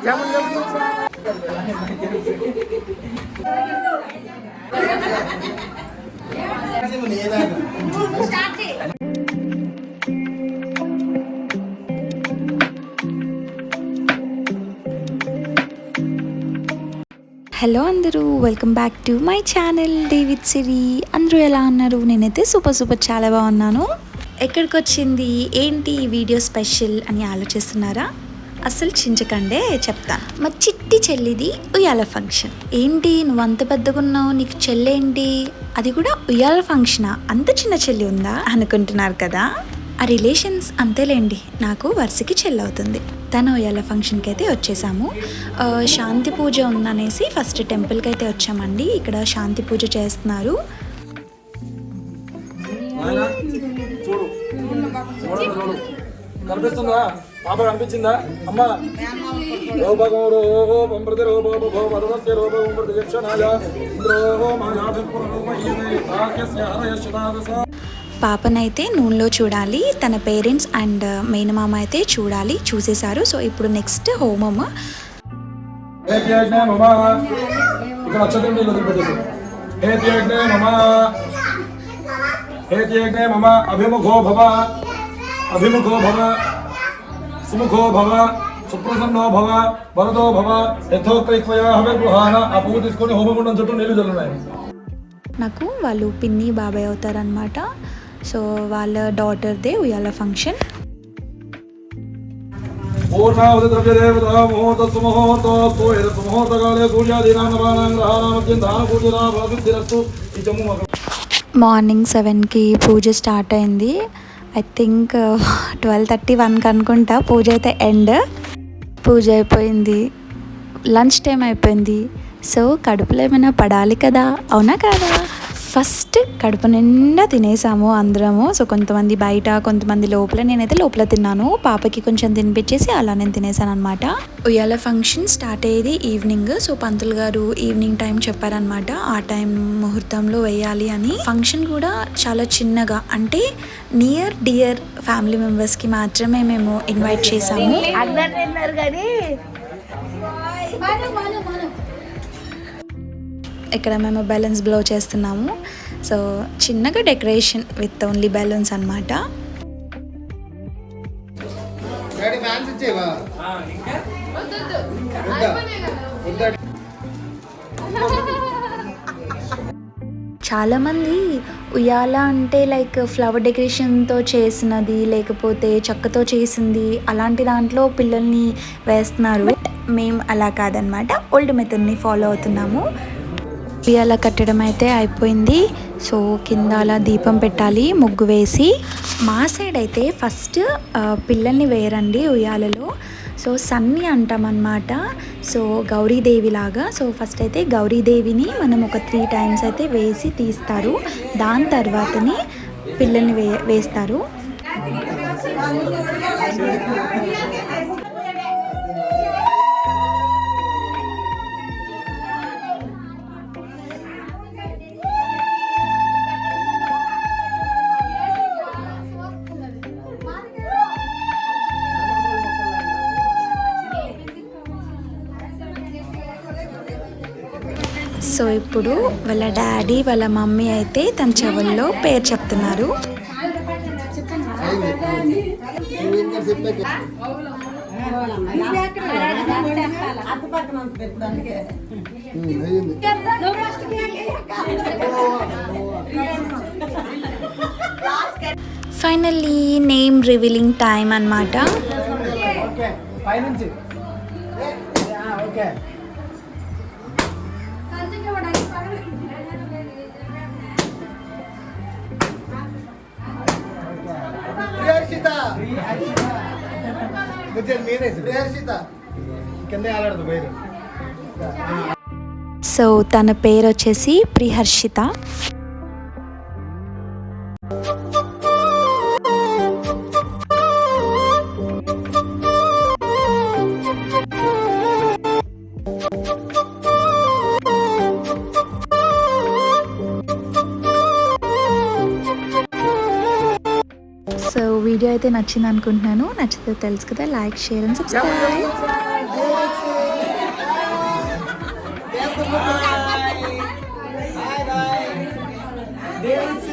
Hello అందరూ, welcome back to my channel day with Siri. అందరూ ఎలా ఉన్నారు? నేనైతే సూపర్ చాలా బాగున్నాను. ఎక్కడికి వచ్చింది ఏంటి ఈ వీడియో స్పెషల్ అని ఆలోచిస్తున్నారా? అస్సలు చించకండే చెప్తాను. మా చిట్టి చెల్లిది ఉయ్యాల ఫంక్షన్. ఏంటి నువ్వు అంత పెద్దగా ఉన్నావు, నీకు చెల్లేంటి, అది కూడా ఉయ్యాల ఫంక్షనా, అంత చిన్న చెల్లి ఉందా అనుకుంటున్నారు కదా. ఆ రిలేషన్స్ అంతేలేండి, నాకు వరుసకి చెల్లవుతుంది. తన ఉయ్యాల ఫంక్షన్కి అయితే వచ్చేసాము. శాంతి పూజ ఉందనేసి ఫస్ట్ టెంపుల్కి అయితే వచ్చామండి. ఇక్కడ శాంతి పూజ చేస్తున్నారు. కనిపిస్తుందా పాప? కనిపించిందా అమ్మా? పాపనైతే నూనెలో చూడాలి, తన పేరెంట్స్ అండ్ మేనమామ అయితే చూడాలి, చూసేశారు. సో ఇప్పుడు నెక్స్ట్ హోమము. అభిముఖో భవ అభిముఖో భవ సుముఖో భవ సుప్రసన్నో భవ వరదో భవ యథోక్తైత్వయా హవిర్గృహాణ. ఆ పువ్వు తీసుకొని హోమగుండం చుట్టూ నీళ్లు చల్లున్నాయి. నాకు వాళ్ళు పిన్ని బాబాయ్ అవుతారనమాట. సో వాళ్ళ డాటర్దే ఉయ్యాల ఫంక్షన్. మార్నింగ్ 7కి పూజ స్టార్ట్ అయింది. ఐ థింక్ 12:31కి అనుకుంటా పూజ అయితే ఎండ్. పూజ అయిపోయింది, లంచ్ టైం అయిపోయింది. సో కడుపులో ఏమైనా పడాలి కదా, అవునా కదా? ఫస్ట్ కడుపు నిండా తినేసాము అందరము. సో కొంతమంది బయట, కొంతమంది లోపల. నేనైతే లోపల తిన్నాను, పాపకి కొంచెం తినిపించేసి అలా నేను తినేసాను అనమాట. ఉయ్యాల ఫంక్షన్ స్టార్ట్ అయ్యేది ఈవినింగ్. సో పంతులు గారు ఈవినింగ్ టైం చెప్పారనమాట, ఆ టైం ముహూర్తంలో వేయాలి అని. ఫంక్షన్ కూడా చాలా చిన్నగా, అంటే నియర్ డియర్ ఫ్యామిలీ మెంబర్స్కి మాత్రమే మేము ఇన్వైట్ చేసాము. ఇక్కడ మేము బెలూన్స్ బ్లో చేస్తున్నాము. సో చిన్నగా డెకరేషన్ విత్ ఓన్లీ బెలూన్స్ అనమాట. చాలామంది ఉయ్యాల అంటే లైక్ ఫ్లవర్ డెకరేషన్తో చేసినది, లేకపోతే చెక్కతో చేసింది, అలాంటి దాంట్లో పిల్లల్ని వేస్తున్నారు. బట్ మేము అలా కాదనమాట, ఓల్డ్ మెథడ్ని ఫాలో అవుతున్నాము. ఉయ్యాల కట్టడం అయితే అయిపోయింది. సో కింద అలా దీపం పెట్టాలి ముగ్గు వేసి. మా సైడ్ అయితే ఫస్ట్ పిల్లల్ని వేయరండి ఉయ్యాలలో. సో సన్ని అంటామన్నమాట. సో గౌరీదేవి లాగా. సో ఫస్ట్ అయితే గౌరీదేవిని మనం ఒక 3 times అయితే వేసి తీస్తారు. దాని తర్వాతని పిల్లల్ని వేస్తారు. సో ఇప్పుడు వాళ్ళ డాడీ వాళ్ళ మమ్మీ అయితే తన చెవుల్లో పేరు చెప్తున్నారు. ఫైనల్లీ నేమ్ రివీలింగ్ టైం అన్నమాట. సో తన పేరు వచ్చేసి ప్రియహర్షిత. సో వీడియో అయితే నచ్చింది అనుకుంటున్నాను. నచ్చితే తెలుసు కదా, like, share and subscribe. Bye bye. They will